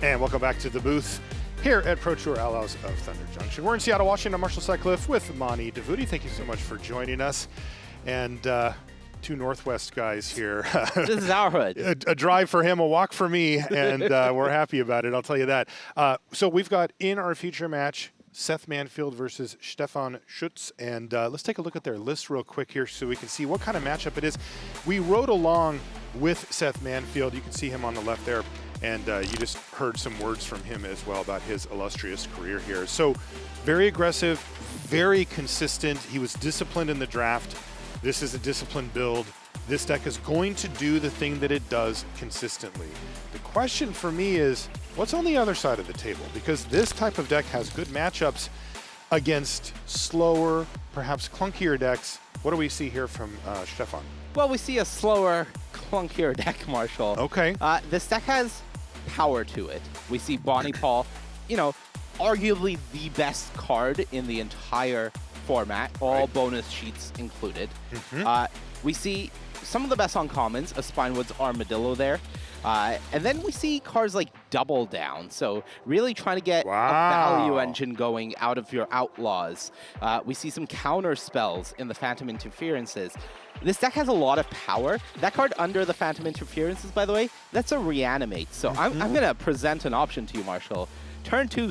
And welcome back to the booth here at Pro Tour Outlaws of Thunder Junction. We're in Seattle, Washington. I'm Marshall Sutcliffe with Mani Devuti. Thank you so much for joining us. And two Northwest guys here. This is our hood. A drive for him, a walk for me, and we're happy about it, I'll tell you that. So we've got in our feature match, Seth Manfield versus Stefan Schütz. And let's take a look at their list real quick here so we can see what kind of matchup it is. We rode along with Seth Manfield. You can see him on the left there. And you just heard some words from him as well about his illustrious career here. So very aggressive, very consistent. He was disciplined in the draft. This is a disciplined build. This deck is going to do the thing that it does consistently. The question for me is, what's on the other side of the table? Because this type of deck has good matchups against slower, perhaps clunkier decks. What do we see here from Stefan? Well, we see a slower, clunkier deck, Marshall. Okay. This deck has power to it. We see Bonnie Paul, you know, arguably the best card in the entire format, all bonus sheets included. We see some of the best uncommons, a Spinewood's Armadillo there. And then we see cards like Double Down, so really trying to get a value engine going out of your Outlaws. We see some counter spells in the Phantom Interferences. This deck has a lot of power. That card under the Phantom Interferences, by the way, that's a Reanimate. So I'm going to present an option to you, Marshall. Turn 2,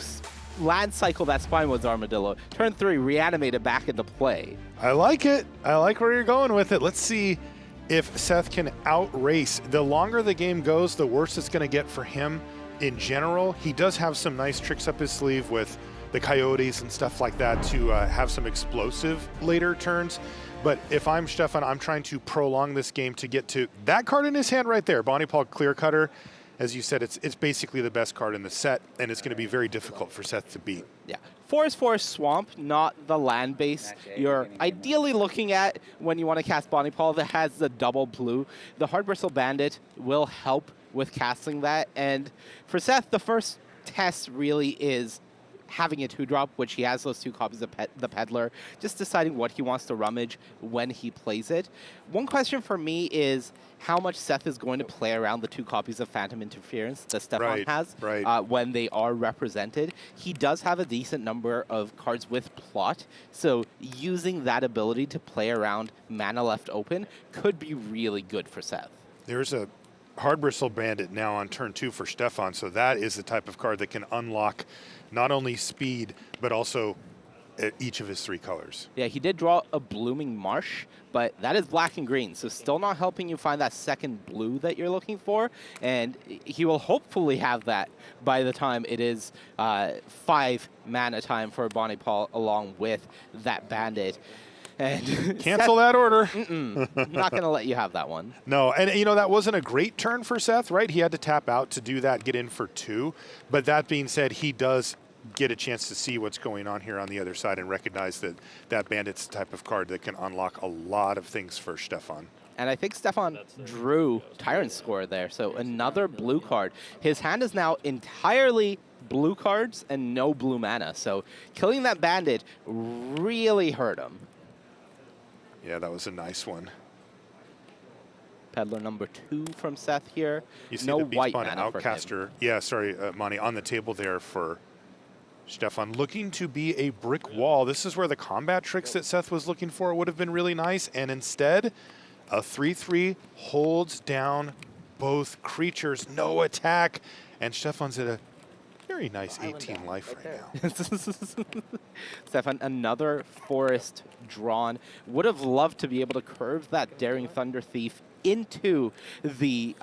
land cycle that Spinewood's Armadillo. Turn 3, reanimate it back into play. I like it. I like where you're going with it. Let's see if Seth can outrace. The longer the game goes, the worse it's going to get for him in general. He does have some nice tricks up his sleeve with the Coyotes and stuff like that to have some explosive later turns. But if I'm Stefan, I'm trying to prolong this game to get to that card in his hand right there, Bonnie Paul Clear Cutter. As you said, it's basically the best card in the set, and it's going to be very difficult for Seth to beat. Yeah. Forest Swamp, not the land base you're ideally looking at when you want to cast Bonnie Paul that has the double blue. The Hard Bristle Bandit will help with casting that. And for Seth, the first test really is having a 2-drop, which he has those 2 copies of the Peddler, just deciding what he wants to rummage when he plays it. One question for me is how much Seth is going to play around the 2 copies of Phantom Interference that Stefan has when they are represented. He does have a decent number of cards with plot, so using that ability to play around mana left open could be really good for Seth. There's a Hard Bristle Bandit now on turn 2 for Stefan, so that is the type of card that can unlock not only speed, but also each of his 3 colors. Yeah, he did draw a Blooming Marsh, but that is black and green, so still not helping you find that second blue that you're looking for, and he will hopefully have that by the time it is 5 mana time for Bonnie Paul along with that Bandit. And cancel that order. Not going to let you have that one. No, and you know, that wasn't a great turn for Seth, right? He had to tap out to do that, get in for 2. But that being said, he does get a chance to see what's going on here on the other side and recognize that that Bandit's the type of card that can unlock a lot of things for Stefan. And I think Stefan drew Tyrant Score there, so another blue card. His hand is now entirely blue cards and no blue mana, so killing that Bandit really hurt him. Yeah, that was a nice one. Peddler number 2 from Seth here. You see no the Beast white Spawn mana Outcaster. for him. Yeah, sorry, Mani, on the table there for Stefan. Looking to be a brick wall. This is where the combat tricks that Seth was looking for would have been really nice. And instead, a 3/3 holds down both creatures. No attack. And Stefan's at a very nice 18 life right now. Stefan, another forest drawn. Would have loved to be able to curve that Daring Thunder Thief into the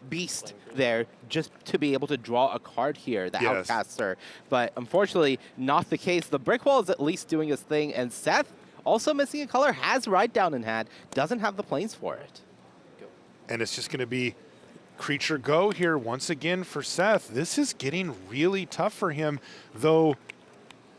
beast there just to be able to draw a card here, the Outcaster. But unfortunately, not the case. The brick wall is at least doing his thing, and Seth, also missing a color, has Ride Down in hand, doesn't have the planes for it. And it's just going to be creature go here once again for Seth. This is getting really tough for him, though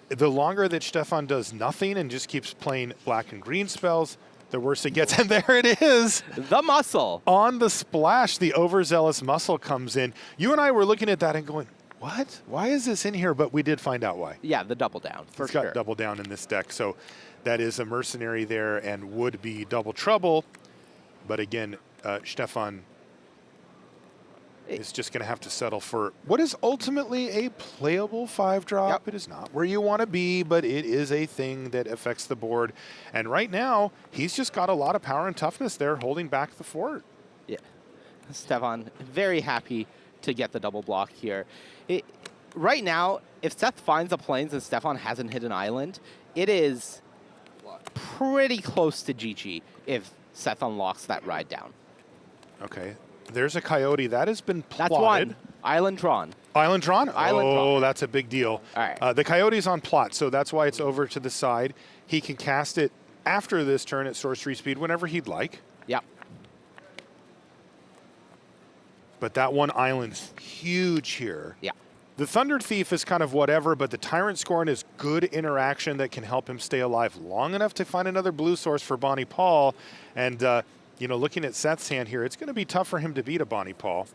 the longer that Stefan does nothing and just keeps playing black and green spells, the worse it gets. And there it is. The muscle. On the splash, the overzealous muscle comes in. You and I were looking at that and going, what? Why is this in here? But we did find out why. Yeah, the double down, for sure. It's got double down in this deck. So that is a mercenary there and would be double trouble. But again, Stefan is just going to have to settle for what is ultimately a playable 5-drop. Yep. It is not where you want to be, but it is a thing that affects the board. And right now, he's just got a lot of power and toughness there holding back the fort. Yeah. Stefan, very happy to get the double block here. Right now, if Seth finds the plains and Stefan hasn't hit an island, it is pretty close to GG if Seth unlocks that ride down. Okay. There's a coyote. That has been plotted. That's one. Island drawn. Island drawn? Island oh, drawn. That's a big deal. All right. The coyote's on plot, so that's why it's over to the side. He can cast it after this turn at sorcery speed whenever he'd like. Yep. But that one island's huge here. Yeah. The Thunder Thief is kind of whatever, but the Tyrant Scorn is good interaction that can help him stay alive long enough to find another blue source for Bonnie Paul. And, you know, looking at Seth's hand here, it's going to be tough for him to beat a Bonnie Paul.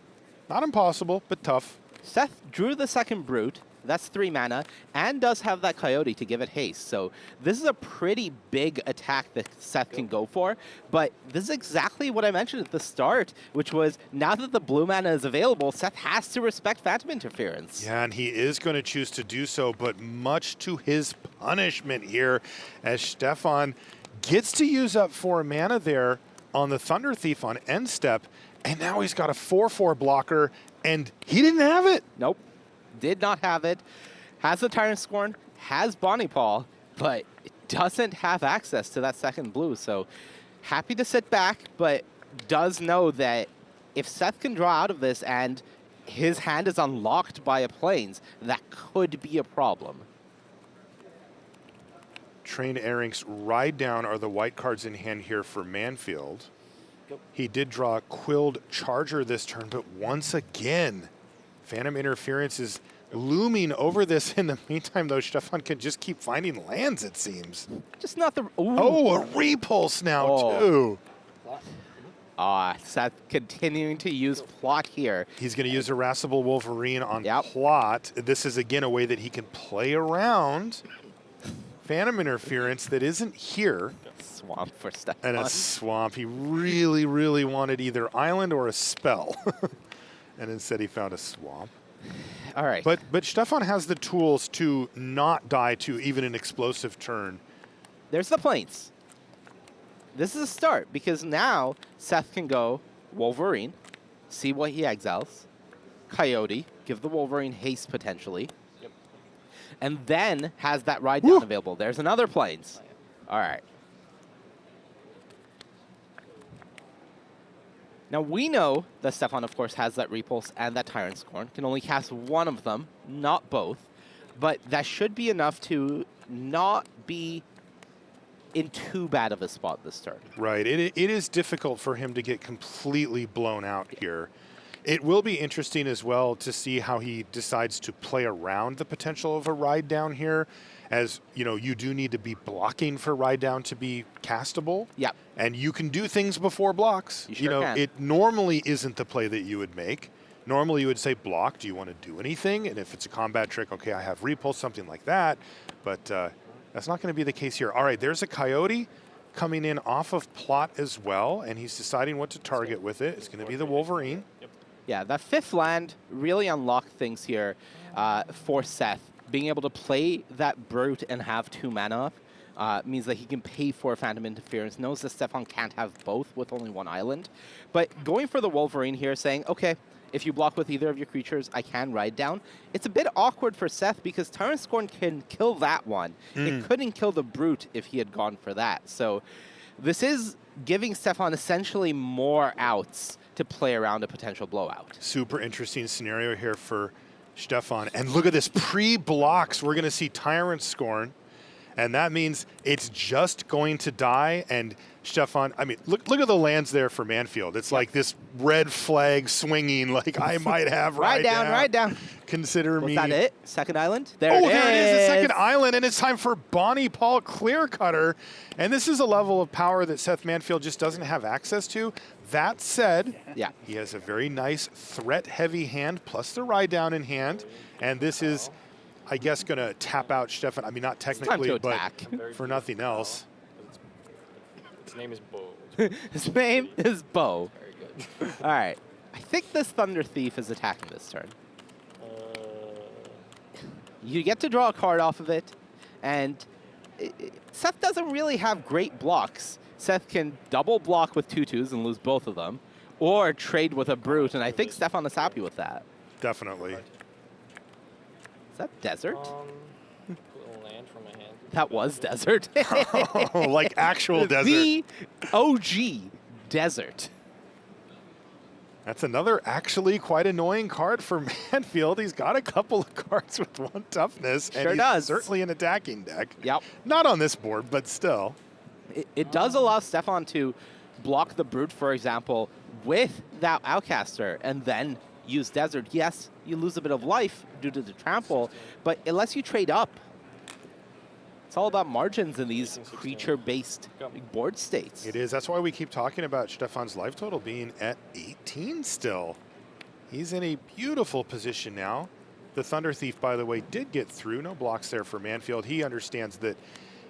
Not impossible, but tough. Seth drew the second Brute. That's 3 mana, and does have that Coyote to give it haste. So this is a pretty big attack that Seth can go for. But this is exactly what I mentioned at the start, which was now that the blue mana is available, Seth has to respect Phantom Interference. Yeah, and he is going to choose to do so, but much to his punishment here, as Stefan gets to use up 4 mana there on the Thunder Thief on end step, and now he's got a 4/4 blocker, and he didn't have it. Nope. Did not have it. Has the Tyrant Scorn, has Bonnie Paul, but doesn't have access to that second blue. So happy to sit back, but does know that if Seth can draw out of this and his hand is unlocked by a plains, that could be a problem. Trained Erink's Ride Down are the white cards in hand here for Manfield. He did draw Quilled Charger this turn, but once again, Phantom Interference is looming over this. In the meantime, though, Stefan can just keep finding lands, it seems. Just not the... Ooh. Oh, a Repulse now, too. Seth continuing to use plot here. He's going to use Irascible Wolverine on Yep. plot. This is, again, a way that he can play around Phantom Interference that isn't here. Swamp for Stefan. And a swamp. He really, really wanted either island or a spell. And instead he found a swamp. All right. But Stefan has the tools to not die to even an explosive turn. There's the plains. This is a start, because now Seth can go Wolverine, see what he exiles, Coyote, give the Wolverine haste potentially, and then has that ride down available. There's another plains. All right. Now, we know that Stefan, of course, has that Repulse and that Tyrant Scorn. Can only cast one of them, not both. But that should be enough to not be in too bad of a spot this turn. Right. It is difficult for him to get completely blown out here. It will be interesting as well to see how he decides to play around the potential of a ride down here. As, you know, you do need to be blocking for ride down to be castable. Yep. And you can do things before blocks. You sure can. It normally isn't the play that you would make. Normally you would say, block, do you want to do anything? And if it's a combat trick, okay, I have repulse, something like that. But that's not going to be the case here. All right, there's a Coyote coming in off of plot as well, and he's deciding what to target with it. It's going to be the Wolverine. Yeah, that 5th land really unlocked things here for Seth. Being able to play that Brute and have 2 mana up means that he can pay for Phantom Interference. Knows that Stefan can't have both with only 1 island. But going for the Wolverine here, saying, okay, if you block with either of your creatures, I can ride down. It's a bit awkward for Seth because Tyrant Scorn can kill that one. It couldn't kill the Brute if he had gone for that. So this is giving Stefan essentially more outs to play around a potential blowout. Super interesting scenario here for Stefan. And look at this, pre-blocks, we're going to see Tyrant Scorn. And that means it's just going to die. And Stefan, I mean, look at the lands there for Manfield. It's like this red flag swinging, like I might have ride down, ride down. Consider me. Was that it? Second island? There it is, the second island, and it's time for Bonnie Paul Clear Cutter. And this is a level of power that Seth Manfield just doesn't have access to. That said, he has a very nice threat-heavy hand, plus the ride down in hand. And this is, I guess, going to tap out Stefan. I mean, not technically, but for nothing else. His name is Bo. His name is Bo. Very good. All right. I think this Thunder Thief is attacking this turn. You get to draw a card off of it, and Seth doesn't really have great blocks. Seth can double block with 2/2s and lose both of them, or trade with a Brute, and I think Stefan is happy with that. Definitely. Is that Desert? Land from my hand. That was Desert. Oh, like actual desert. The OG Desert. That's another actually quite annoying card for Manfield. He's got a couple of cards with 1 toughness. Sure and he's does. certainly an attacking deck. Yep. Not on this board, but still. It does allow Stefan to block the Brute, for example, with that Outcaster, and then use Desert. Yes, you lose a bit of life due to the trample, but it lets you trade up. It's all about margins in these creature-based board states. It is. That's why we keep talking about Stefan's life total being at 18 still. He's in a beautiful position now. The Thunder Thief, by the way, did get through. No blocks there for Manfield. He understands that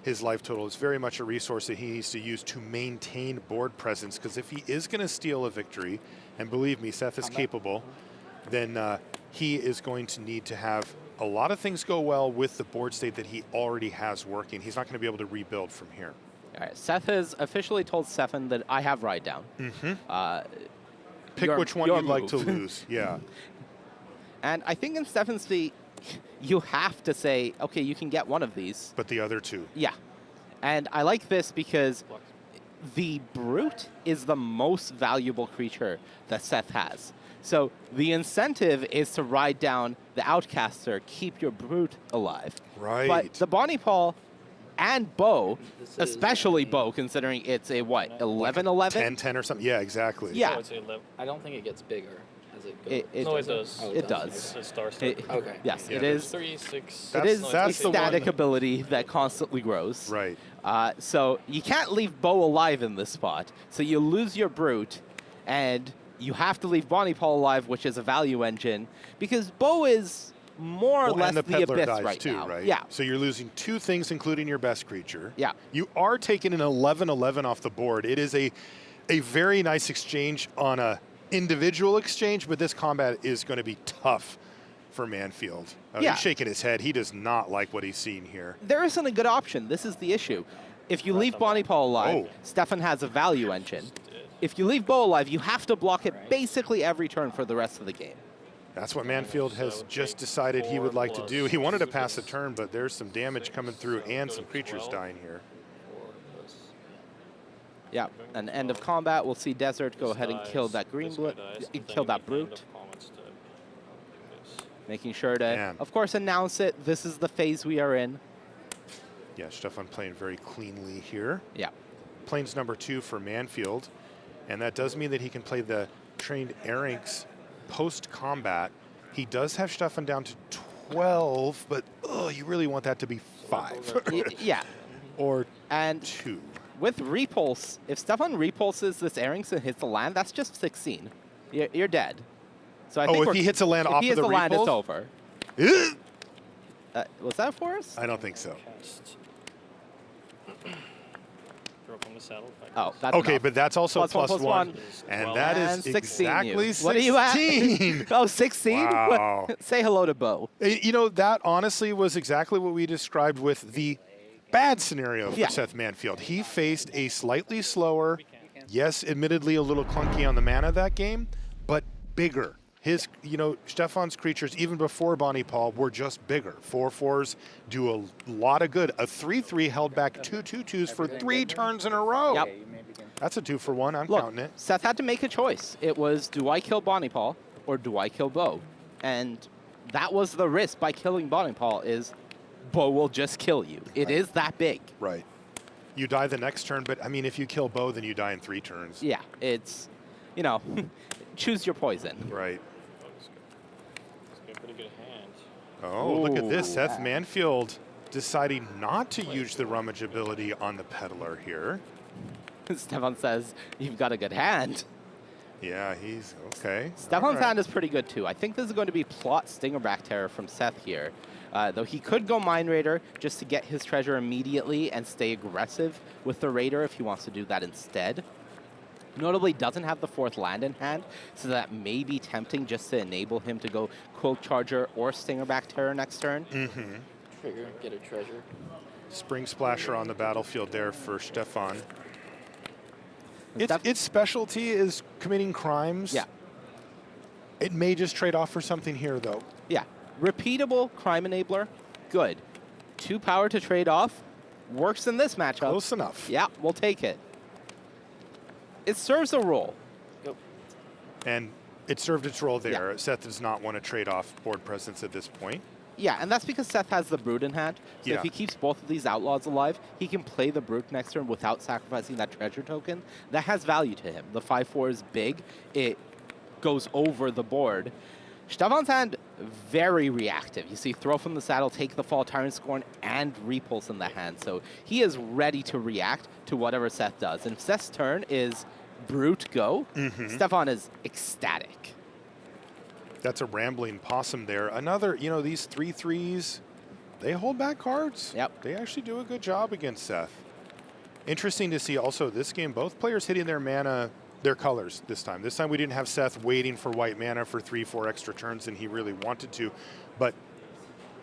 his life total is very much a resource that he needs to use to maintain board presence, because if he is going to steal a victory, and believe me, Seth is capable, then he is going to need to have a lot of things go well with the board state that he already has working. He's not going to be able to rebuild from here. All right, Seth has officially told Stefan that I have Ride Down. Pick which one you'd like to lose. Yeah. And I think in Stefan's feet, you have to say, okay, you can get one of these. But the other two. Yeah. And I like this because the Brute is the most valuable creature that Seth has. So the incentive is to ride down the Outcaster, keep your Brute alive. Right. But the Bonnie Paul and Bow, especially Bow, considering it's a, what, 11-11? 10-10 or something. Yeah, exactly. Yeah. I don't don't think it gets bigger as it goes. No, it does. Oh, It does. It's a star Okay. Yes, Yeah, it is. 3, 6. It is a that's the one. static ability that constantly grows. Right. So you can't leave Bow alive in this spot. So you lose your Brute, and you have to leave Bonnie Paul alive, which is a value engine, because Bow is more or less and the the Peddler Abyss dies right too, now. right? Yeah. So you're losing 2 things, including your best creature. Yeah. You are taking an 11-11 off the board. It is a very nice exchange on a individual exchange, but this combat is going to be tough for Manfield. Yeah. He's shaking his head. He does not like what he's seeing here. There isn't a good option. This is the issue. If you leave Bonnie Paul alive, Oh. Stefan has a value engine. If you leave Bow alive, you have to block it basically every turn for the rest of the game. That's what Manfield has just decided he would like to do. He wanted to pass a turn, but there's some damage coming through and some creatures dying here. Yeah, and end of combat, we'll see Desert go ahead and kill that kill that Brute. Making sure to, Man. of course, announce it. This is the phase we are in. Yeah, Stefan playing very cleanly here. Yeah. Plains number 2 for Manfield, and that does mean that he can play the trained Arinx post-combat. He does have Stefan down to 12, but you really want that to be 5. Yeah. Or And 2. with Repulse, if Stefan repulses this Arinx and hits the land, that's just 16. You're dead. So I think if he hits a land off if he of hits the the land, it's repulse? over. Ugh! Was that for us? I don't think so. Throw from the saddle. Oh, that's Okay, enough. but that's also Plus one, plus +1. one. And that is And 16 exactly you. 16. What are you at? Oh, 16? Wow. Say hello to Bo. You know, that honestly was exactly what we described with the bad scenario for Yeah. Seth Manfield. He faced a slightly slower, yes, admittedly a little clunky on the mana that game, but bigger. His, Stefan's creatures, even before Bonnie Paul, were just bigger. 4/4s do a lot of good. A 3/3 held back 2 2/2s for 3 turns in a row. Yep. That's a 2 for 1. I'm Look, counting it. Seth had to make a choice. It was, do I kill Bonnie Paul or do I kill Bo? And that was the risk by killing Bonnie Paul is Bo will just kill you. It is that big. Right. You die the next turn, but I mean, if you kill Bo, then you die in 3 turns. Yeah, it's, choose your poison. Right. It's a pretty good hand. Oh, look at this. Ooh. Seth Manfield deciding not to use the rummage ability on the Peddler here. Stefan says, you've got a good hand. Yeah, he's okay. Stefan's All right. hand is pretty good, too. I think this is going to be plot Stingerback Terror from Seth here. Though he could go Mind Raider just to get his treasure immediately and stay aggressive with the Raider if he wants to do that instead. Notably, doesn't have the 4th land in hand, so that may be tempting just to enable him to go Quill Charger or Stingerback Terror next turn. Trigger, get a treasure. Spring Splasher on the battlefield there for Stefan. Steph- Its specialty is committing crimes. Yeah. It may just trade off for something here, though. Yeah. Repeatable Crime Enabler, good. 2 power to trade off, works in this matchup. Close enough. Yeah, we'll take it. It serves a role. And it served its role there. Yeah. Seth does not want to trade off board presence at this point. Yeah, and that's because Seth has the Brute in hand. So Yeah. if he keeps both of these Outlaws alive, he can play the Brute next turn without sacrificing that treasure token. That has value to him. The 5/4 is big. It goes over the board. Stefan's hand, very reactive. You see Throw from the Saddle, Take the Fall, Tyrant Scorn, and Repulse in the hand. So he is ready to react to whatever Seth does. And if Seth's turn is Brute go, Stefan is ecstatic. That's a rambling possum there. Another, you know, these 3/3s, they hold back cards. Yep. They actually do a good job against Seth. Interesting to see also this game, both players hitting their mana, their colors this time. This time we didn't have Seth waiting for white mana for 3-4 extra turns than he really wanted to. But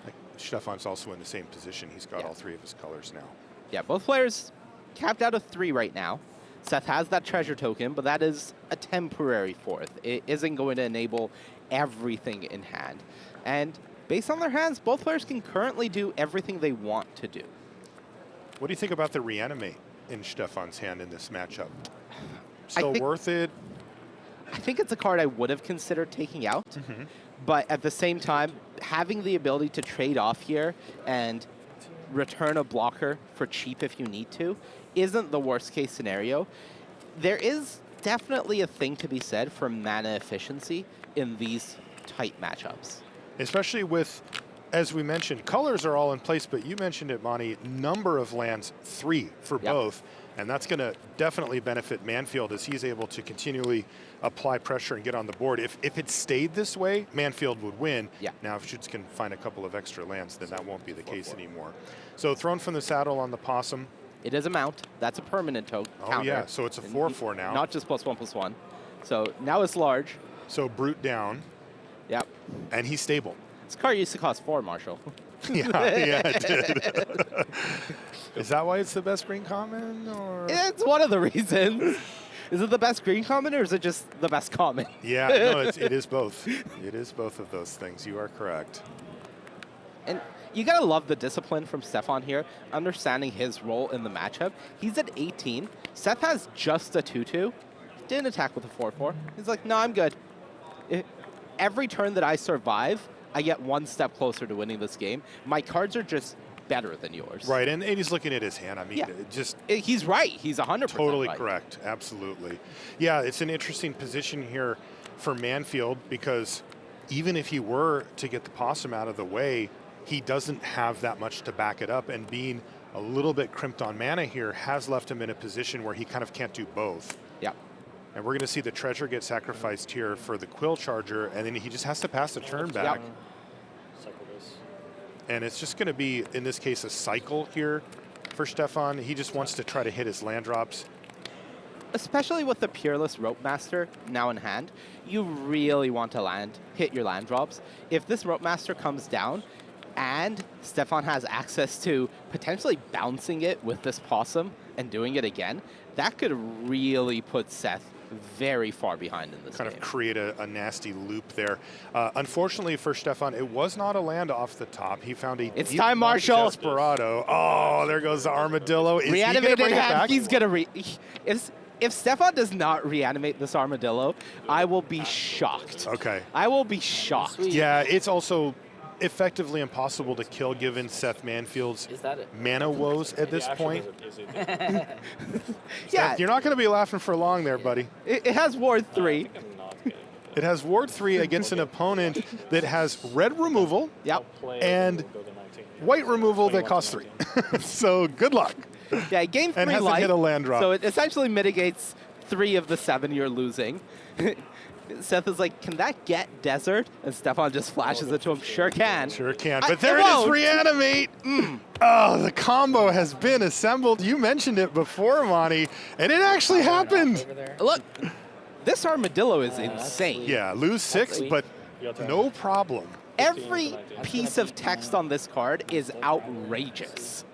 like, Stefan's also in the same position. He's got all 3 of his colors now. Yeah, both players capped out of 3 right now. Seth has that treasure token, but that is a temporary 4th. It isn't going to enable everything in hand. And based on their hands, both players can currently do everything they want to do. What do you think about the Reanimate in Stefan's hand in this matchup? Still think- worth it? I think it's a card I would have considered taking out, but at the same time, having the ability to trade off here and return a blocker for cheap if you need to isn't the worst case scenario. There is definitely a thing to be said for mana efficiency in these tight matchups. Especially with, as we mentioned, colors are all in place, but you mentioned it, Monty, number of lands, 3 for both. And that's going to definitely benefit Manfield as he's able to continually apply pressure and get on the board. If it stayed this way, Manfield would win. Yeah. Now, if Schütz can find a couple of extra lands, then that won't be the case anymore. So Thrown from the Saddle on the Possum. It is a mount. That's a permanent counter. Oh, yeah. So it's a 4/4 now. Not just +1/+1. So now it's large. So Brute down, Yep. and he's stable. This card used to cost 4, Marshall. Yeah, it did. Is that why it's the best green common? Or? It's one of the reasons. Is it the best green common or is it just the best common? Yeah, no, it is both. It is both of those things. You are correct. And you gotta love the discipline from Stefan here, understanding his role in the matchup. He's at 18. Seth has just a 2/2. Didn't attack with a 4/4. He's like, no, I'm good. Every turn that I survive, I get one step closer to winning this game. My cards are just better than yours. Right, and he's looking at his hand. I mean, Yeah. just He's right. He's 100% totally right. correct. Absolutely. Yeah, it's an interesting position here for Manfield because even if he were to get the Possum out of the way, he doesn't have that much to back it up, and being a little bit crimped on mana here has left him in a position where he kind of can't do both. Yeah. And we're going to see the treasure get sacrificed here for the Quill Charger, and then he just has to pass the turn back. Cycle this. And it's just going to be, in this case, a cycle here for Stefan. He just wants to try to hit his land drops. Especially with the Peerless Rope Master now in hand, you really want to hit your land drops. If this Rope Master comes down and Stefan has access to potentially bouncing it with this Possum and doing it again, that could really put Seth very far behind in this Kind game. of create a nasty loop there. Unfortunately for Stefan, it was not a land off the top. He found a It's deep time, mud Marshall. Desperado. Oh, there goes the Armadillo. Is he gonna Reanimated bring it hand, back? he's gonna if Stefan does not reanimate this Armadillo, I will be shocked. Okay. I will be shocked. Sweet. Yeah, it's also effectively impossible to kill given Seth Manfield's Is that it? mana woes at this point. Yeah, You're not going to be laughing for long there, buddy. it has Ward 3. I'm not getting it. It has Ward 3 against an opponent that has red removal Yep. Play and go to 19. white removal that 21 costs to 3. 19. So good luck. Yeah, gain 3 And hasn't life. hit a land drop. So it essentially mitigates 3 of the 7 you're losing. Seth is like, can that get desert? And Stefan just flashes it to him. Sure can. Sure can. But there it is, reanimate. Oh, the combo has been assembled. You mentioned it before, Monty, and it actually happened. Look, this armadillo is insane. Yeah, lose 6, but no problem. Every piece of text on this card is outrageous.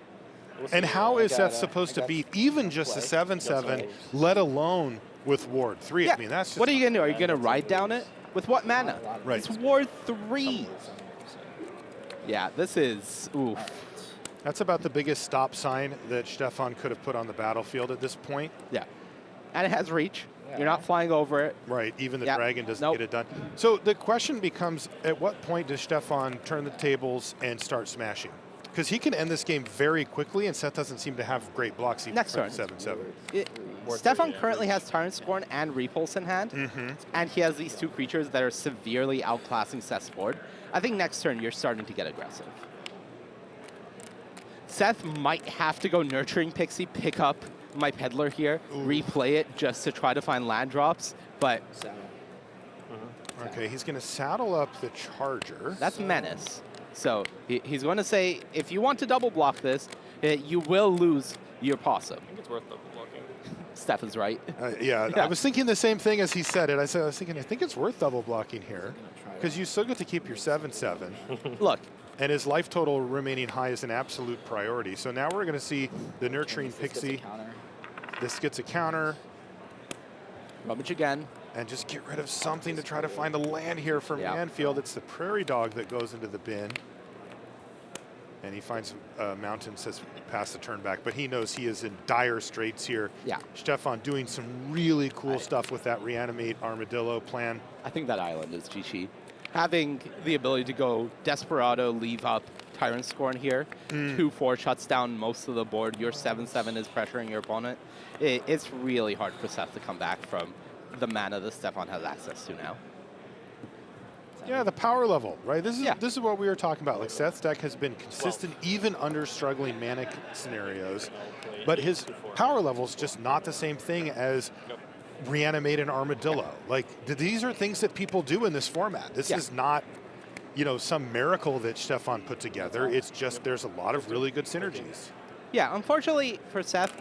And how is Seth supposed to beat even just a 7/7, let alone with Ward 3? Yeah. I mean, that's just what are you going to do? Are you going to ride down it? With what mana? Right. It's Ward 3. Yeah, this is, oof. That's about the biggest stop sign that Stefan could have put on the battlefield at this point. Yeah. And it has reach. You're not flying over it. Right, even the Yep. dragon doesn't Nope. get it done. So the question becomes, at what point does Stefan turn the tables and start smashing? Because he can end this game very quickly, and Seth doesn't seem to have great blocks even Next for turn. 7/7. Stefan currently has Tyrant Scorn and Repulse in hand, and he has these 2 creatures that are severely outclassing Seth's board. I think next turn you're starting to get aggressive. Seth might have to go Nurturing Pixie, pick up my Peddler here, replay it just to try to find land drops, but Okay, he's going to saddle up the Charger. that's Menace. So he's going to say, if you want to double block this, you will lose your Possum. I think it's worth double blocking. Stefan's right. Yeah, Yeah. I was thinking the same thing as he said it. I was thinking, I think it's worth double blocking here because you still get to keep your 7/7. Look, And his life total remaining high is an absolute priority. So now we're going to see the Nurturing Pixie. This gets a counter. rummage again. And just get rid of something to try to find a land here for Yeah. Manfield. It's the Prairie Dog that goes into the bin. And he finds Mountain, says pass the turn back. But he knows he is in dire straits here. Yeah. Stefan doing some really cool stuff with that Reanimate Armadillo plan. I think that island is GG. Having the ability to go Desperado, leave up Tyrant Scorn here, 2/4 shuts down most of the board. Your 7/7 is pressuring your opponent. It's really hard for Seth to come back from the mana that Stefan has access to now. Yeah, the power level, right? This is what we were talking about. Like Seth's deck has been consistent even under struggling mana scenarios, but his power level is just not the same thing as Reanimate an Armadillo. Like these are things that people do in this format. This is not, you know, some miracle that Stefan put together. It's just there's a lot of really good synergies. Yeah, unfortunately for Seth,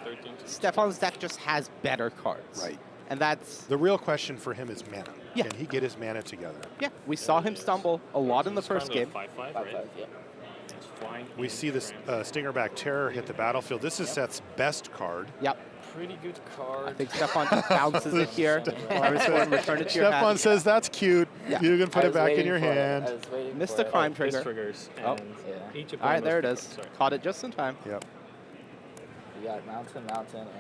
Stefan's deck just has better cards. Right. And that's, The real question for him is mana. Yeah. Can he get his mana together? yeah, we saw him stumble a lot in the first game. 5/5, right? It's flying. We see this Stingerback Terror hit the battlefield. This is Seth's best card. Yep. Pretty good card. I think Stefan just bounces it here. Return it to your Stefan hand. says that's cute. Yeah. You can put it back in your hand. Missed the crime This trigger. triggers. Oh. And each All right, there it opponent is. must pick up. Caught it just in time. Yep. You got mountain, and ride down.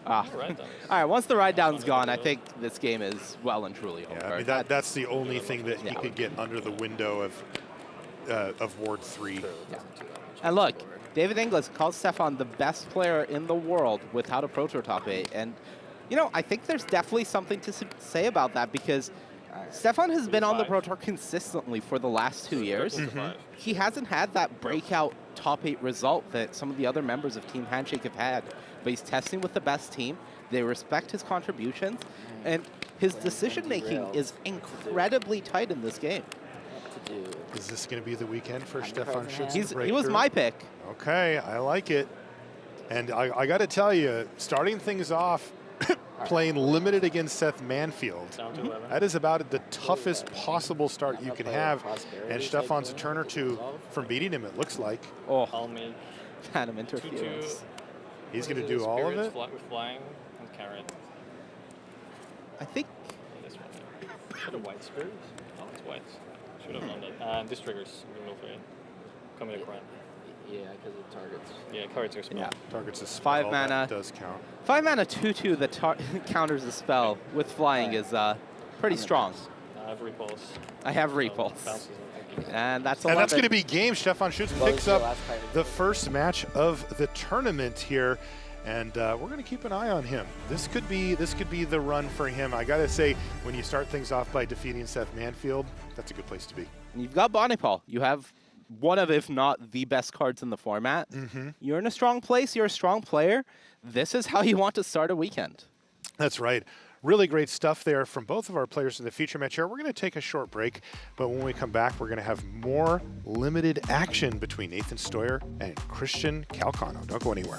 Ah. Sorry. Right, All right, once the ride down's gone, I think this game is well and truly over. Yeah, I mean that's the only thing that he could get under the window of Ward 3. And look, David Inglis calls Stefan the best player in the world without a prototype. And, you know, I think there's definitely something to say about that because Stefan has been on the Pro Tour consistently for the last 2 years. He hasn't had that breakout top 8 result that some of the other members of Team Handshake have had. But he's testing with the best team. They respect his contributions. And his decision-making is incredibly tight in this game. Is this going to be the weekend for Stefan Schütz? He was my pick. Okay, I like it. And I got to tell you, starting things off, playing limited against Seth Manfield, Down to 11. that is about the toughest possible start you can have. And Stefan's a turn or two from beating him, it looks like. Oh, I'll make Phantom Interference. He's going to do all of it? With flying and carrot. I think This one. Should have white spirits? Oh, it's white. Should have done that. And this triggers remove it. Coming to crime. Yeah, because it targets. Yeah, carrots are spell. Yeah. Targets a spell. 5 that mana. does count. 5 mana 2/2 that counters the spell with flying is pretty strong. I have repulse. I have repulse. Bounces in. And that's 11. And that's going to be game. Stefan Schütz What was picks your up last card? the first match of the tournament here, and we're going to keep an eye on him. This could be the run for him. I got to say, when you start things off by defeating Seth Manfield, that's a good place to be. And you've got Bonnie Paul. You have one of, if not the best cards in the format. You're in a strong place. You're a strong player. This is how you want to start a weekend. That's right. Really great stuff there from both of our players in the feature match here. We're going to take a short break, but when we come back, we're going to have more limited action between Nathan Steuer and Christian Calcano. Don't go anywhere.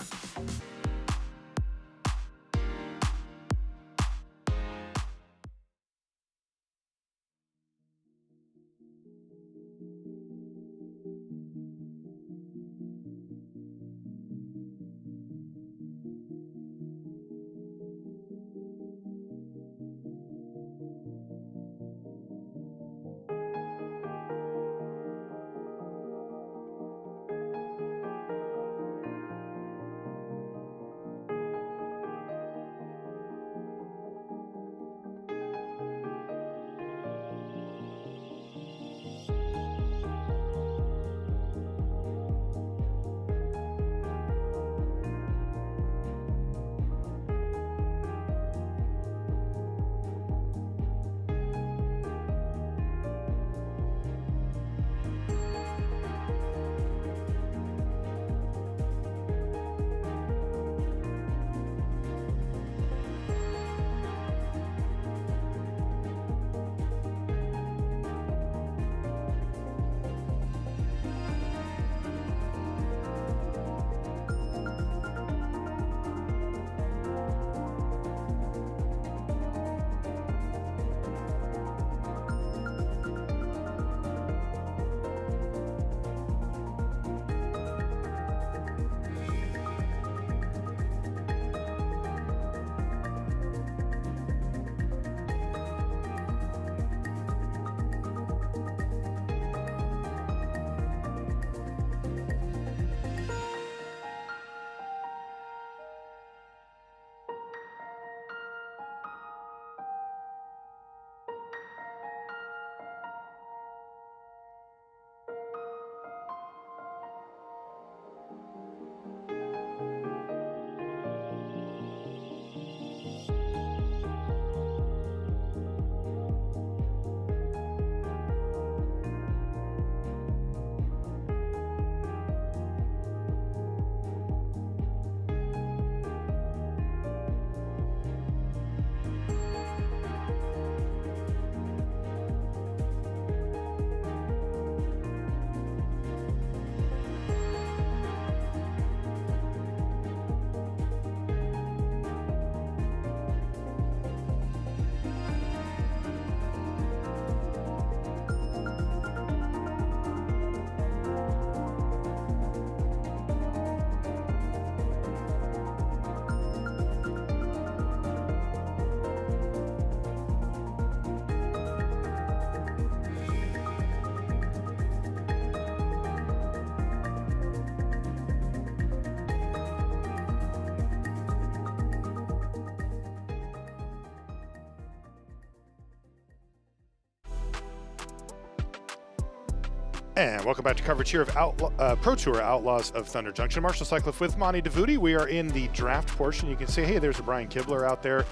And welcome back to coverage here of Pro Tour Outlaws of Thunder Junction. Marshall Cycliffe with Monty DeVuti. We are in the draft portion. You can see, hey, there's a Brian Kibler out there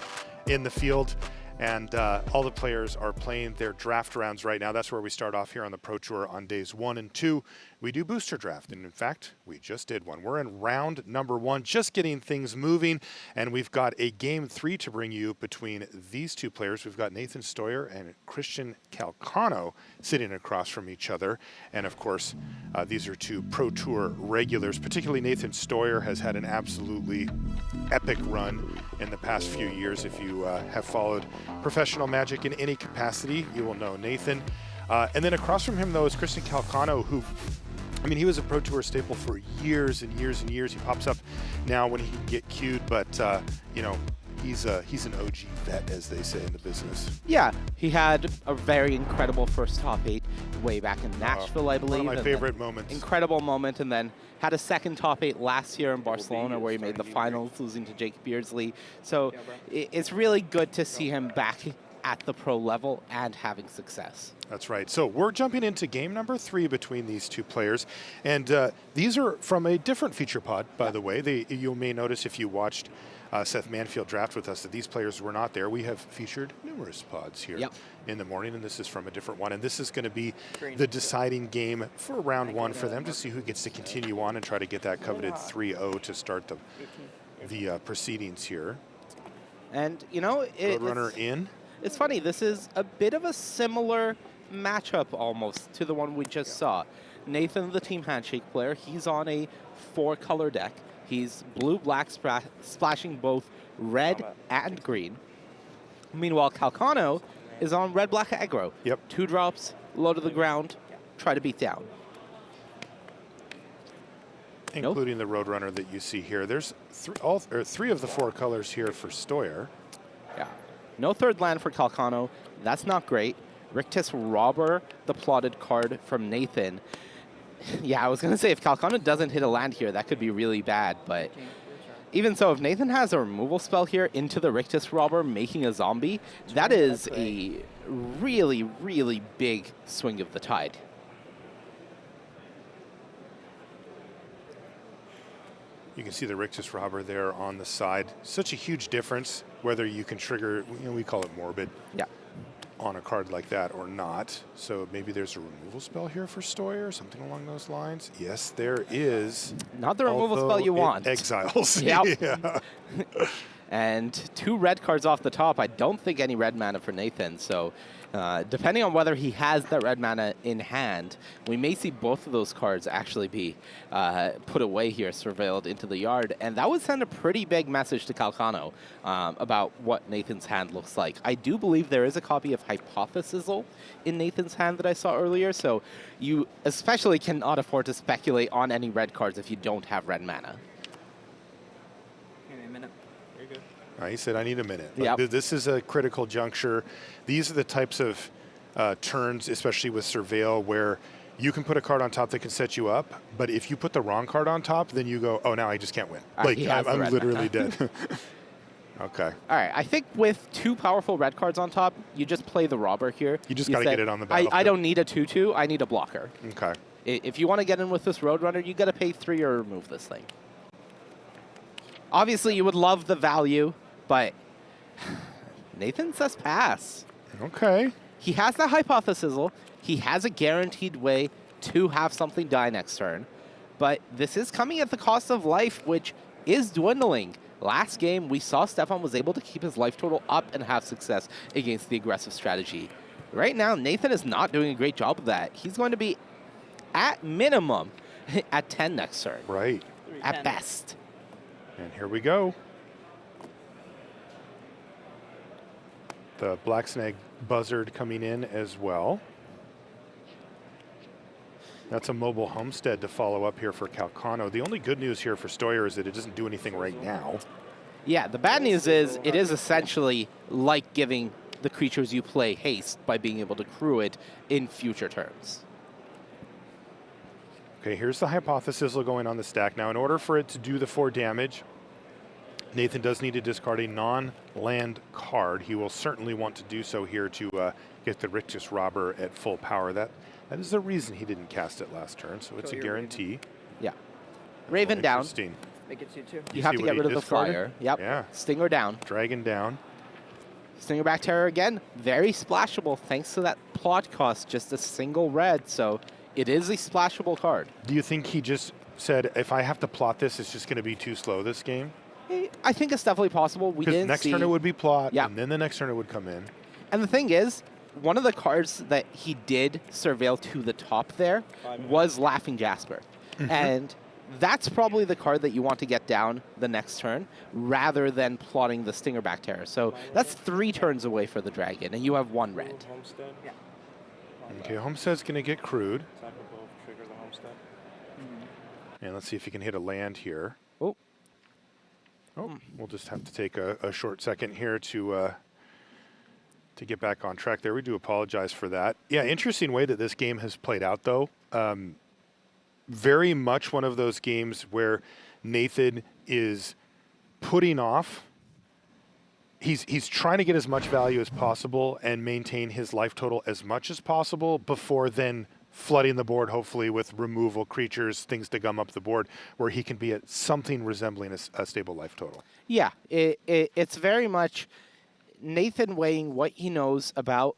in the field. And all the players are playing their draft rounds right now. That's where we start off here on the Pro Tour on days 1 and 2. We do booster draft, and in fact, we just did one. We're in round number 1, just getting things moving, and we've got a game 3 to bring you between these two players. We've got Nathan Steuer and Christian Calcano sitting across from each other, and of course, these are two Pro Tour regulars. Particularly Nathan Steuer has had an absolutely epic run in the past few years. If you have followed professional Magic in any capacity, you will know Nathan. And then across from him, though, is Christian Calcano, who, I mean, he was a Pro Tour staple for years and years and years. He pops up now when he can get queued, but, you know, he's an OG vet, as they say in the business. Yeah, he had a very incredible first top 8 way back in Nashville, I believe. One of my favorite moments. Incredible moment, and then had a second top 8 last year in Barcelona where he made the finals, losing to Jake Beardsley. So it's really good to see him back at the pro level and having success. That's right. So we're jumping into game number 3 between these two players. And these are from a different feature pod, by the way. You may notice if you watched Seth Manfield draft with us that these players were not there. We have featured numerous pods here in the morning, and this is from a different one. And this is going to be the deciding game for round 1 for them to see who gets to continue on and try to get that coveted 3-0 to start the proceedings here. And, you know, Roadrunner in. it's funny. This is a bit of a similar matchup almost to the one we just saw. Nathan, the Team Handshake player, he's on a 4-color deck. He's blue-black splashing both red and green. Meanwhile, Calcano is on red-black aggro. Yep. 2 drops, low to the ground, try to beat down. Including the Roadrunner that you see here. There's 3 of the 4 colors here for Steuer. Yeah. No third land for Calcano. That's not great. Rictus Robber, the plotted card from Nathan. Yeah, I was going to say, if Calcano doesn't hit a land here, that could be really bad. But even so, if Nathan has a removal spell here into the Rictus Robber, making a zombie, that is a really, really big swing of the tide. You can see the Rictus Robber there on the side. Such a huge difference whether you can trigger, you know, we call it morbid, Yeah. on a card like that or not. So maybe there's a removal spell here for Steuer, something along those lines. Yes, there is. Not the removal although spell you it want. Exiles. Yep. Yeah. And 2 red cards off the top. I don't think any red mana for Nathan. So depending on whether he has that red mana in hand, we may see both of those cards actually be put away here, surveilled into the yard. And that would send a pretty big message to Calcano about what Nathan's hand looks like. I do believe there is a copy of Hypothesisal in Nathan's hand that I saw earlier. So you especially cannot afford to speculate on any red cards if you don't have red mana. He said, I need a minute. Yep. This is a critical juncture. These are the types of turns, especially with Surveil, where you can put a card on top that can set you up, but if you put the wrong card on top, then you go, oh, now I just can't win. Like, I'm literally dead. Okay. All right, I think with 2 powerful red cards on top, you just play the Robber here. You just got to get it on the battlefield. I don't need a 2/2, I need a blocker. Okay. If you want to get in with this Roadrunner, you got to pay 3 or remove this thing. Obviously, you would love the value, but Nathan says pass. Okay. He has that Hypothesisal. He has a guaranteed way to have something die next turn. But this is coming at the cost of life, which is dwindling. Last game, we saw Stefan was able to keep his life total up and have success against the aggressive strategy. Right now, Nathan is not doing a great job of that. He's going to be, at minimum, at 10 next turn. Right. At best. And here we go. The Black Snag Buzzard coming in as well. That's a mobile homestead to follow up here for Calcano. The only good news here for Steuer is that it doesn't do anything right now. Yeah, the bad news is it is essentially like giving the creatures you play haste by being able to crew it in future turns. Okay, here's the Hypothesisal going on the stack. Now, in order for it to do the 4 damage, Nathan does need to discard a non-land card. He will certainly want to do so here to get the Rictus Robber at full power. That is the reason he didn't cast it last turn, so it's a guarantee. Yeah. Raven down. Make it 2/2. You have to get rid of the discarded? flyer. Yep. Yeah. Stinger down. Dragon down. Stinger back terror again. Very splashable thanks to that plot cost. Just a single red, so it is a splashable card. Do you think he just said, if I have to plot this, it's just going to be too slow this game? I think it's definitely possible. We didn't next see. turn it would be plot, Yeah. and then the next turn it would come in. And the thing is, one of the cards that he did surveil to the top there was Laughing Jasper. And that's probably the card that you want to get down the next turn rather than plotting the Stingerback Terror. So that's 3 turns away for the dragon, and you have 1 red. Homestead. Yeah. Okay, Homestead's going to get crewed. Tap above, trigger the homestead. And let's see if he can hit a land here. Oh. Oh, we'll just have to take a short second here to get back on track there. We do apologize for that. Yeah, interesting way that this game has played out, though. Very much one of those games where Nathan is putting off. He's trying to get as much value as possible and maintain his life total as much as possible before then flooding the board, hopefully with removal creatures, things to gum up the board, where he can be at something resembling a stable life total. Yeah, it's very much Nathan weighing what he knows about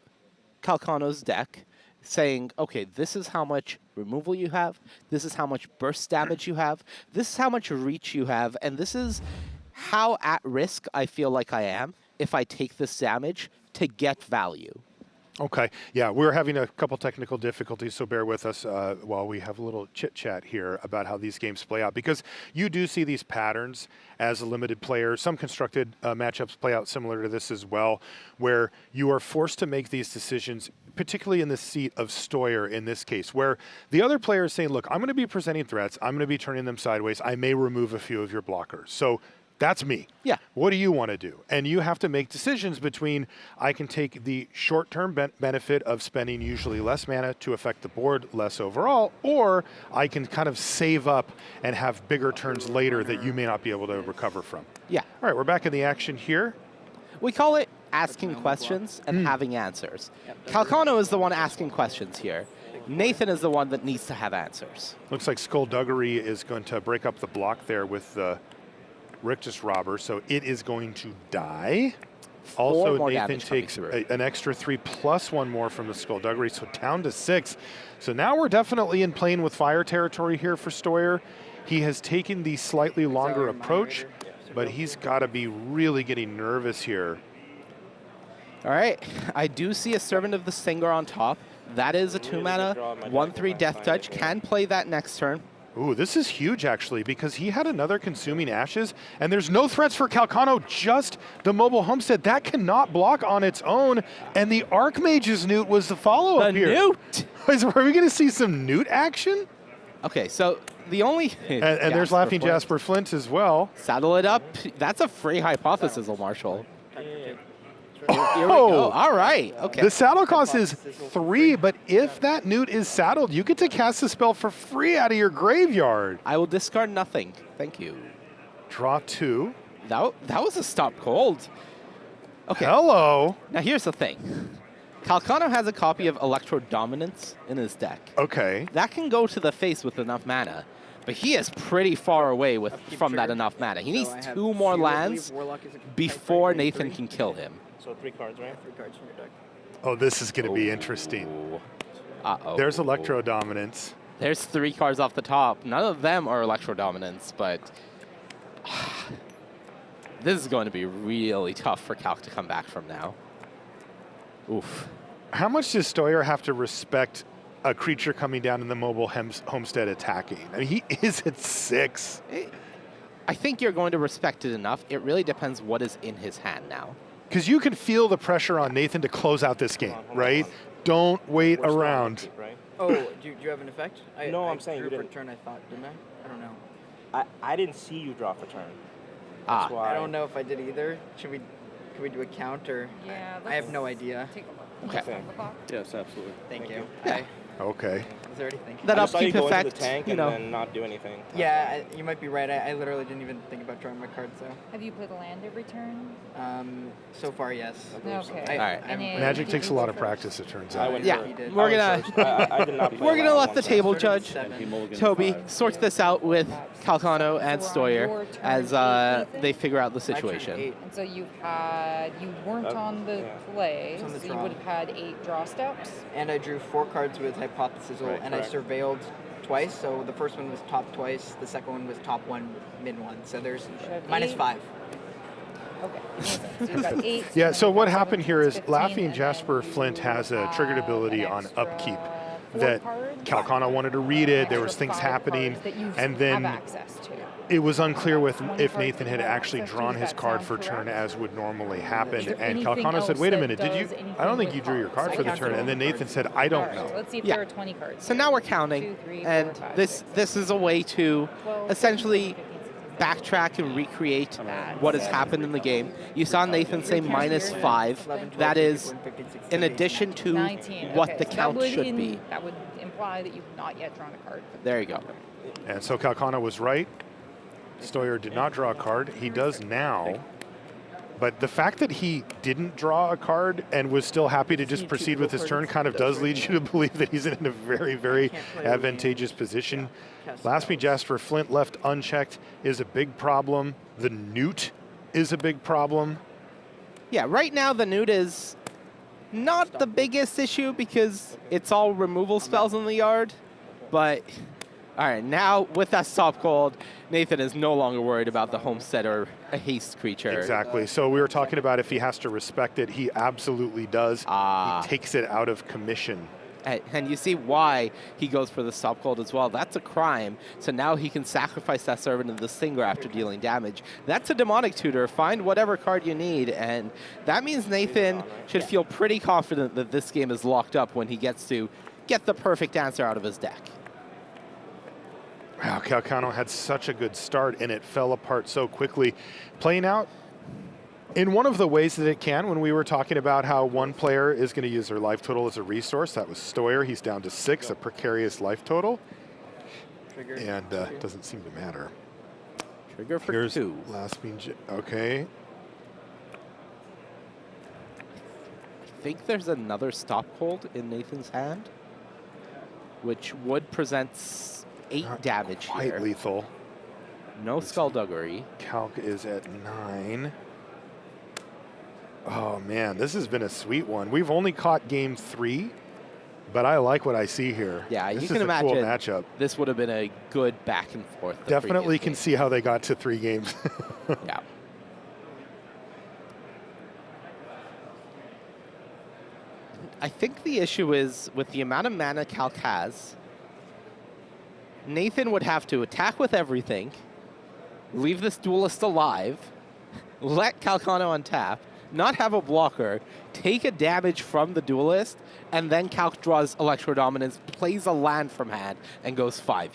Calcano's deck, saying, okay, this is how much removal you have, this is how much burst damage you have, this is how much reach you have, and this is how at risk I feel like I am. if I take this damage to get value. Okay. Yeah, we're having a couple technical difficulties, so bear with us while we have a little chit-chat here about how these games play out, because you do see these patterns as a limited player. Some constructed matchups play out similar to this as well, where you are forced to make these decisions, particularly in the seat of Steuer in this case, where the other player is saying, look, I'm going to be presenting threats. I'm going to be turning them sideways. I may remove a few of your blockers. So that's me. Yeah. What do you want to do? And you have to make decisions between, I can take the short-term benefit of spending usually less mana to affect the board less overall, or I can kind of save up and have bigger turns later that you may not be able to recover from. Yeah. All right, we're back in the action here. We call it asking questions and having answers. Calcano is the one asking questions here. Nathan is the one that needs to have answers. Looks like Skullduggery is going to break up the block there with the Rictus Robber, so it is going to die. Also, more Nathan damage coming takes through. an extra 3 plus 1 more from the Skullduggery, so down to 6. So now we're definitely in playing with fire territory here for Steuer. He has taken the slightly longer approach, but he's got to be really getting nervous here. All right, I do see a Servant of the Stinger on top. That is a 2-mana, 1/3 Death Touch. Can play that next turn. Ooh, this is huge, actually, because he had another Consuming Ashes, and there's no threats for Calcano, just the Mobile Homestead. That cannot block on its own, and the Archmage's Newt was the follow-up here. Newt! Are we going to see some Newt action? Okay, so the only... And there's Laughing Flint. Jasper Flint as well. Saddle it up. That's a free hypothesis, Marshall. Here we Oh! go. All right, okay. The saddle cost is 3, but if that Newt is saddled, you get to cast the spell for free out of your graveyard. I will discard nothing. Thank you. Draw 2. That was a stop cold. Okay, Hello. now here's the thing. Calcano has a copy of Electro Dominance in his deck. Okay. That can go to the face with enough mana, but he is pretty far away from that enough mana. He needs 2 more lands before Nathan can kill him. So 3 cards, right? 3 cards from your deck. Oh, this is going to be interesting. Uh-oh. There's Electro Dominance. There's 3 cards off the top. None of them are Electro Dominance, but this is going to be really tough for Calc to come back from now. Oof. How much does Steuer have to respect a creature coming down in the Mobile Homestead attacking? I mean, he is at 6. I think you're going to respect it enough. It really depends what is in his hand now. Because you can feel the pressure on Nathan to close out this game, right? Don't wait We're still on around. repeat, right? Oh, do you have an effect? No, I I'm saying drew you for didn't. turn, I thought, didn't I? I don't know. I didn't see you draw for turn. Ah, That's why. I don't know if I did either. Can we do a count or? Yeah, I have no idea. Take a look. Okay. Yes, absolutely. Thank you. Yeah. Okay. Was there anything? That I just saw you upkeep go into effect, the tank you and know. then not do anything. Yeah, you might be right. I literally didn't even think about drawing my cards, so. Have you played a land every turn? So far, yes. Okay. All right. I'm- Magic Did takes a you lot go of first? practice, it turns I out. went Yeah, first. You did. we're I gonna was first. I did not play we're gonna around let one the time. table Started with judge. 7. Toby sort this out with Calcano and So we're on Steuer your turn, as Ethan? they figure out the My turn, situation. 8. And so you weren't on the yeah. play, It's on the so you draw. would have had 8 draw steps. And I drew 4 cards with Hypothesis, Right, and I correct. surveilled twice. So the first one was top twice, the second one was top 1, mid 1. So there's should have minus 8. 5. Okay. Amazing. So you've got 8. Yeah, so you've what got happened here is 15, Laughing and Jasper then Flint you has a triggered have ability an on extra upkeep 4 that cards. Calcano wanted to read it. There was Extra things 5 happening, cards that you and have then access to. it was unclear with 20 if cards Nathan had you have actually access to. drawn Does his that card sound for turn correct? as would normally happen. Is there And anything Calcano said, else wait a that minute, did you? does anything I don't think with you drew your cards? card for the I turn. counted And then all the Nathan cards. said, I don't Alright, know. so let's see if Yeah. there are 20 cards. So now we're counting, 2, 3, 4, and 5, this 6, this is a way to 12, essentially 15, 16, 17, backtrack and recreate what has happened in the game. You saw Nathan say -5. 11, 12, That 13, is 14, 15, 16, in 17, addition to 19. what Okay, the so that count would should be. That would imply that you've not yet drawn a card. There you go. And so Calcano was right. Steuer did not draw a card. He does now. But the fact that he didn't draw a card and was still happy to just proceed with his turn kind of does lead you to believe that he's in a very, very advantageous position. Last Me Jasper Flint left unchecked is a big problem. The Newt is a big problem. Yeah, right now the Newt is not the biggest issue because it's all removal spells in the yard, but All right, now with that stop cold, Nathan is no longer worried about the homestead or a haste creature. Exactly. So we were talking about if he has to respect it. He absolutely does. He takes it out of commission. And you see why he goes for the stop cold as well. That's a crime. So now he can sacrifice that servant of the Singer after dealing damage. That's a demonic tutor. Find whatever card you need. And that means Nathan should feel pretty confident that this game is locked up when he gets to get the perfect answer out of his deck. Wow, Calcano had such a good start, and it fell apart so quickly. Playing out in one of the ways that it can, when we were talking about how one player is going to use their life total as a resource, that was Steuer. He's down to 6, a precarious life total. Trigger. And doesn't seem to matter. Trigger for Here's 2. last being, okay. I think there's another stop cold in Nathan's hand, which would present 8 damage Quite here. lethal. No skullduggery. Calc is at 9. Oh man, this has been a sweet one. We've only caught game 3, but I like what I see here. Yeah, this you can is a imagine cool matchup. this would have been a good back and forth. the Definitely previous can game. see how they got to 3 games. Yeah. I think the issue is with the amount of mana Calc has, Nathan would have to attack with everything, leave this duelist alive, let Calcano untap, not have a blocker, take a damage from the duelist, and then Calc draws Electro Dominance, plays a land from hand, and goes 5U.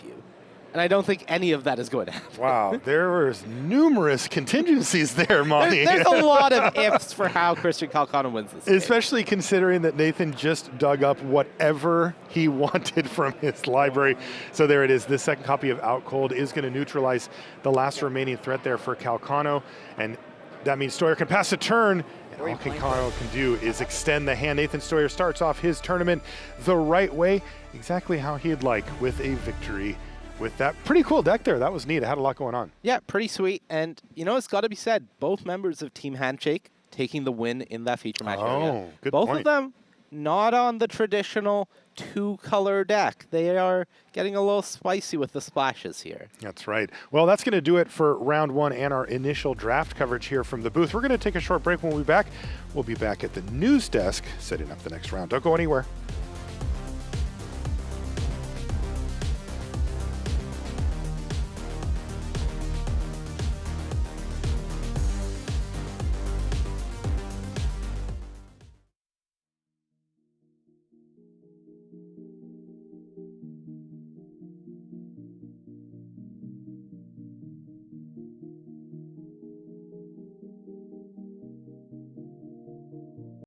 And I don't think any of that is going to happen. Wow, there was numerous contingencies there, Monty. There's a lot of ifs for how Christian Calcano wins this game. Especially considering that Nathan just dug up whatever he wanted from his library. So there it is. This second copy of Out Cold is going to neutralize the last remaining threat there for Calcano. And that means Steuer can pass a turn. And all Calcano can do is extend the hand. Nathan Steuer starts off his tournament the right way, exactly how he'd like, with a victory. With that pretty cool deck there. That was neat. It had a lot going on. Yeah, pretty sweet. And, you know, it's got to be said, both members of Team Handshake taking the win in that feature match area. Good both point. of them not on the traditional 2-color deck. They are getting a little spicy with the splashes here. That's right. Well, that's going to do it for round 1 and our initial draft coverage here from the booth. We're going to take a short break. When we'll be back, we'll be back at the news desk setting up the next round. Don't go anywhere.